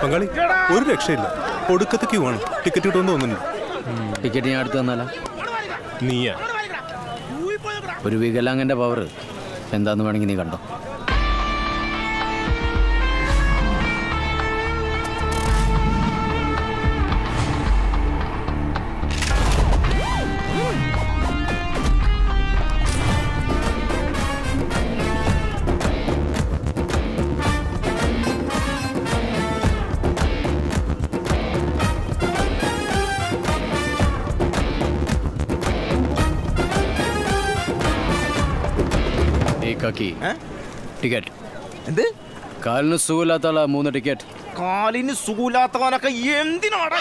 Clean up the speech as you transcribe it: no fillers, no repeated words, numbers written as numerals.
പങ്കാളി ഒരു രക്ഷയില്ല, ഒടുക്കത്തേക്ക് വേണം. ടിക്കറ്റ് കിട്ടുമെന്ന് തോന്നുന്നു. ടിക്കറ്റ് ഞാൻ അടുത്ത് തന്നാല. നീയാ ഒരു വികലാംഗന്റെ പവർ എന്താന്ന് വേണമെങ്കിൽ നീ കണ്ടോ. ടിക്കറ്റ് എന്ത്? കാലിന് സുഖമില്ലാത്ത 3 ടിക്കറ്റ്. കാലിന് സുഖമില്ലാത്തവനൊക്കെ എന്തിനാണ്